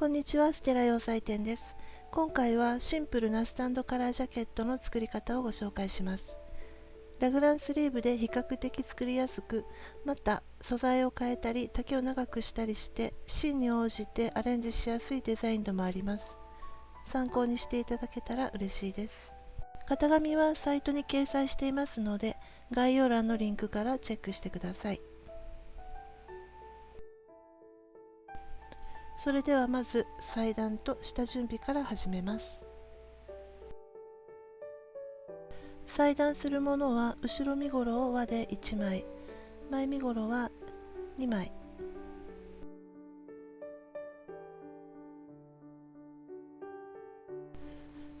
こんにちは、ステラ洋裁店です。今回はシンプルなスタンドカラージャケットの作り方をご紹介します。ラグランスリーブで比較的作りやすく、また素材を変えたり丈を長くしたりしてシーンに応じてアレンジしやすいデザインでもあります。参考にしていただけたら嬉しいです。型紙はサイトに掲載していますので、概要欄のリンクからチェックしてください。それではまず裁断と下準備から始めます。裁断するものは後ろ身ごろを輪で1枚、前身ごろは2枚。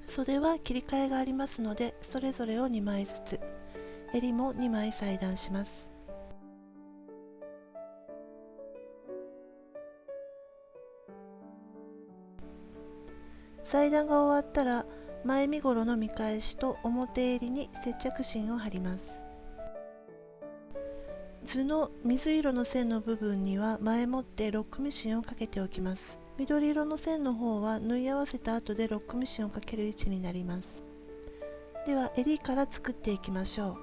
袖は切り替えがありますので、それぞれを2枚ずつ、襟も2枚裁断します。裁断が終わったら、前身ごろの見返しと表襟に接着芯を貼ります。図の水色の線の部分には前もってロックミシンをかけておきます。緑色の線の方は縫い合わせた後でロックミシンをかける位置になります。では襟から作っていきましょ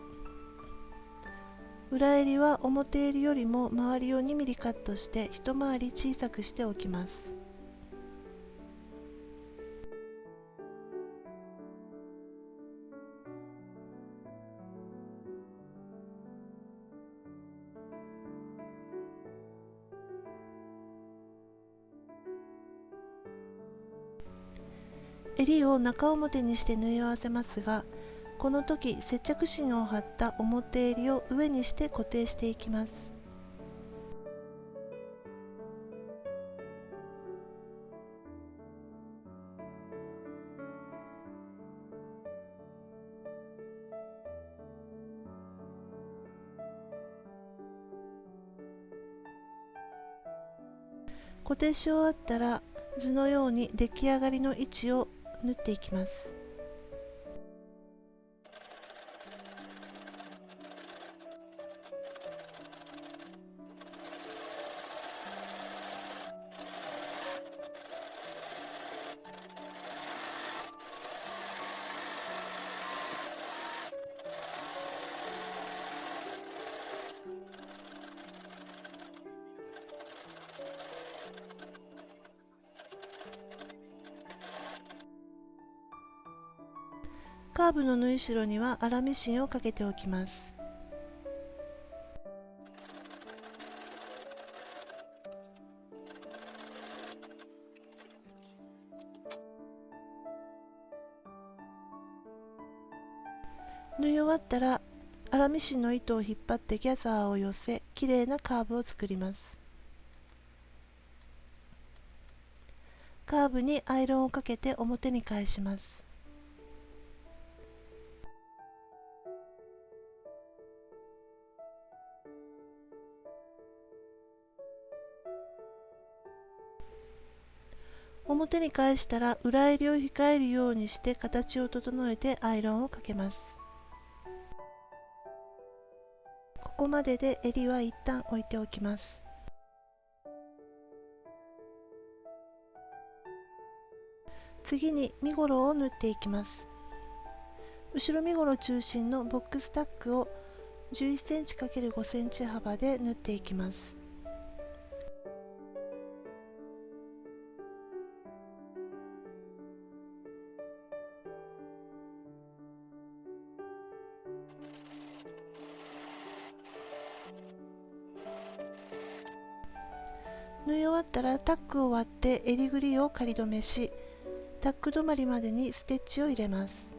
う。裏襟は表襟よりも周りを2ミリカットして一回り小さくしておきます。襟を中表にして縫い合わせますが、この時接着芯を貼った表襟を上にして固定していきます。固定し終わったら、図のように出来上がりの位置を縫っていきます。カーブの縫い代には粗ミシンをかけておきます。縫い終わったら粗ミシンの糸を引っ張ってギャザーを寄せ、きれいなカーブを作ります。カーブにアイロンをかけて表に返します。表に返したら裏襟を控えるようにして形を整えてアイロンをかけます。ここまでで襟は一旦置いておきます。次に身ごろを縫っていきます。後ろ身ごろ中心のボックスタックを11センチ ×5 センチ幅で縫っていきます。縫い終わったらタックを割って襟ぐりを仮止めし、タック止まりまでにステッチを入れます。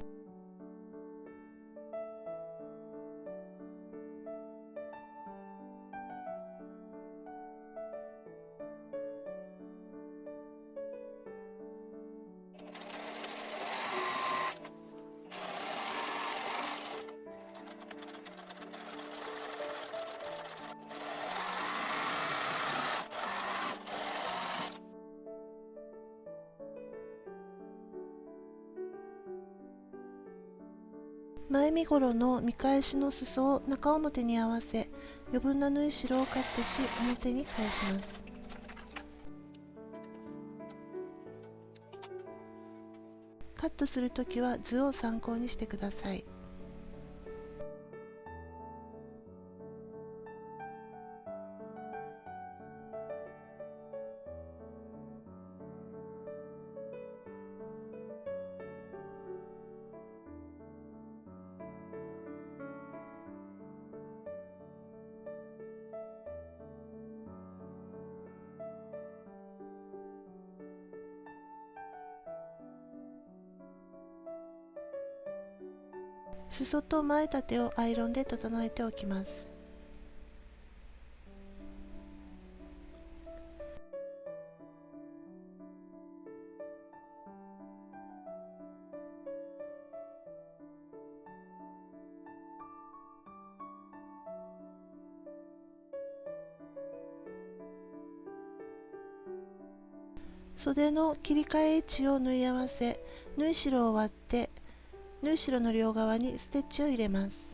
前身ごろの見返しの裾を中表に合わせ、余分な縫い代をカットし表に返します。カットするときは図を参考にしてください。裾と前立てをアイロンで整えておきます。袖の切り替え位置を縫い合わせ、縫い代を割って縫い代の両側にステッチを入れます。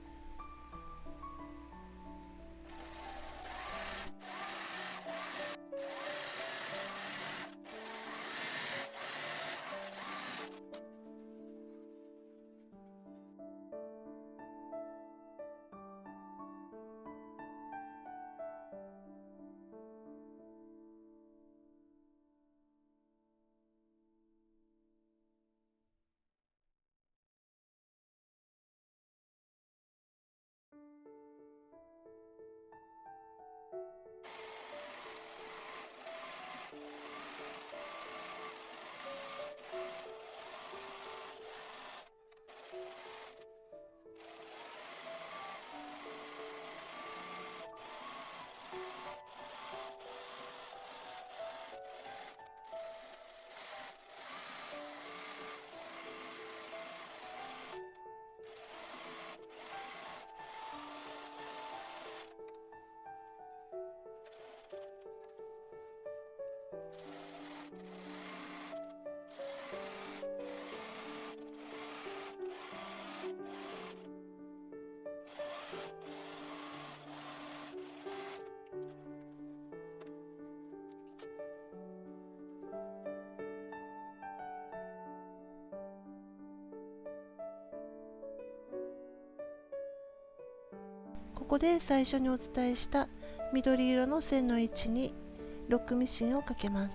ここで最初にお伝えした緑色の線の位置にロックミシンをかけます。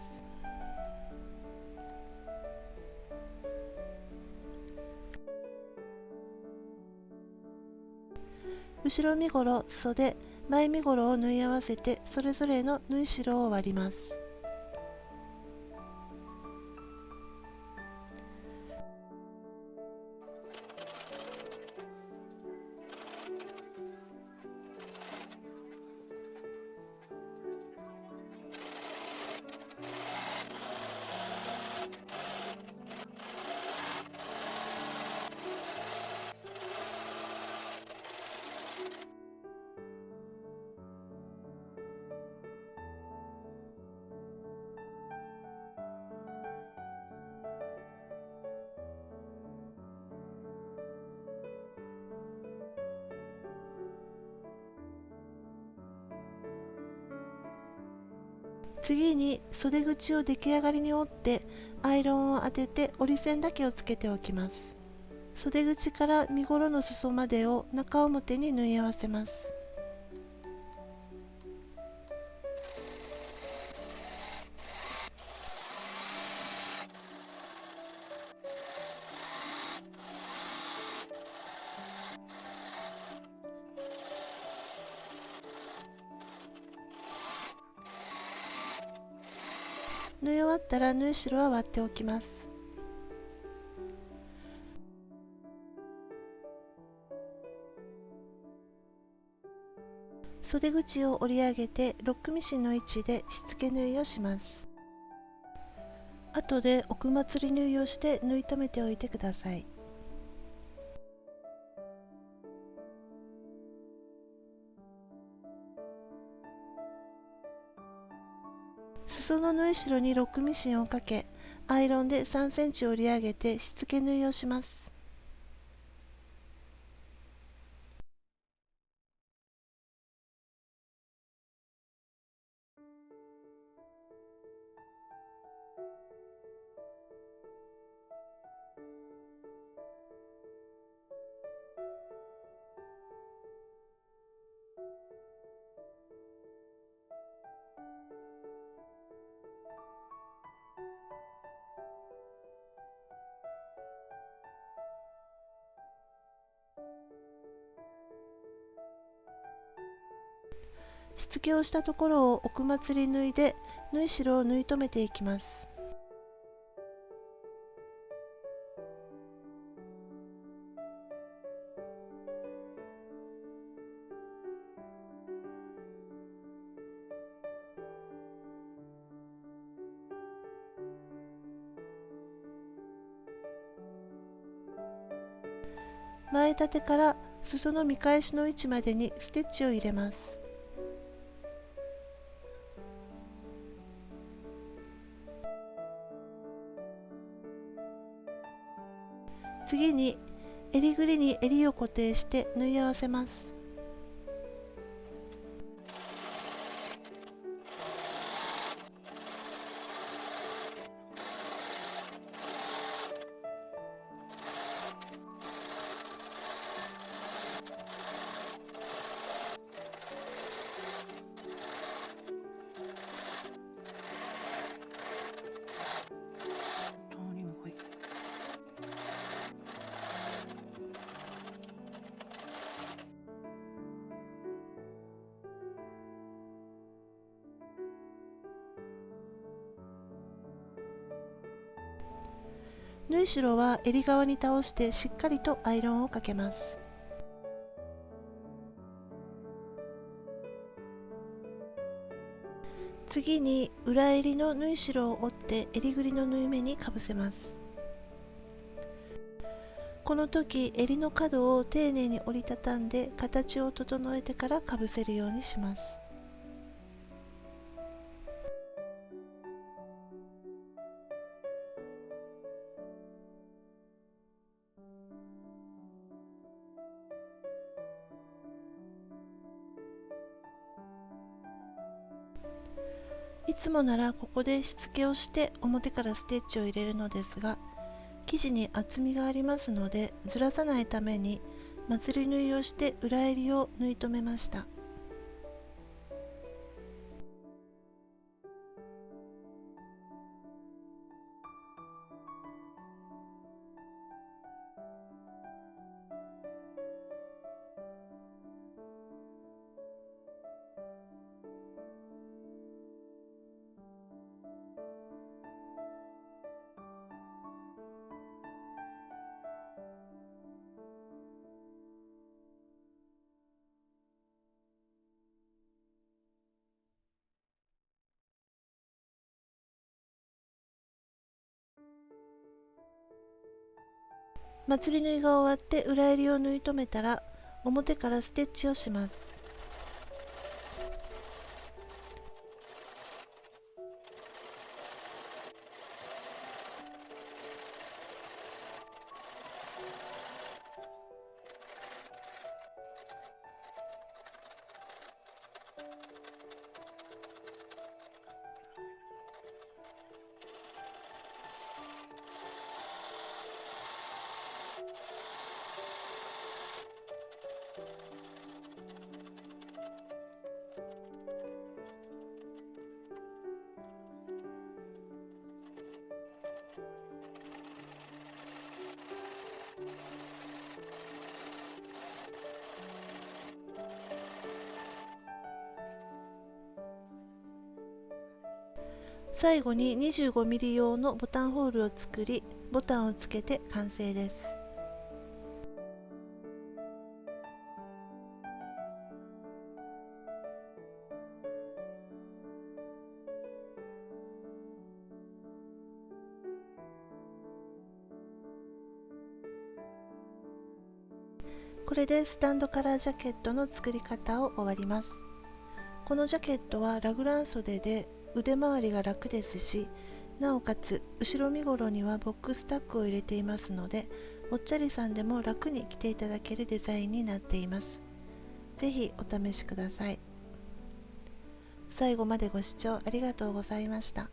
後ろ身ごろ、袖、前身ごろを縫い合わせてそれぞれの縫い代を割ります。次に袖口を出来上がりに折ってアイロンを当てて折り線だけをつけておきます。袖口から身ごろの裾までを中表に縫い合わせます。縫い終わったら縫い代は割っておきます。袖口を折り上げてロックミシンの位置でしつけ縫いをします。後で奥まつり縫いをして縫い留めておいてください。裾の縫い代にロックミシンをかけ、アイロンで3センチ折り上げてしつけ縫いをします。しつけをしたところを奥まつり縫いで縫い代を縫い留めていきます。前立てから裾の見返しの位置までにステッチを入れます。次に襟ぐりに襟を固定して縫い合わせます。縫い代は襟側に倒してしっかりとアイロンをかけます。次に裏襟の縫い代を折って襟ぐりの縫い目にかぶせます。この時襟の角を丁寧に折りたたんで形を整えてからかぶせるようにします。いつもならここでしつけをして表からステッチを入れるのですが、生地に厚みがありますのでずらさないためにまつり縫いをして裏襟を縫い留めました。まつり縫いが終わって裏襟を縫い留めたら表からステッチをします。最後に 25mm 用のボタンホールを作り、ボタンをつけて完成です。これでスタンドカラージャケットの作り方を終わります。このジャケットはラグラン袖で腕回りが楽ですし、なおかつ後ろ身ごろにはボックスタックを入れていますので、おっちゃりさんでも楽に着ていただけるデザインになっています。ぜひお試しください。最後までご視聴ありがとうございました。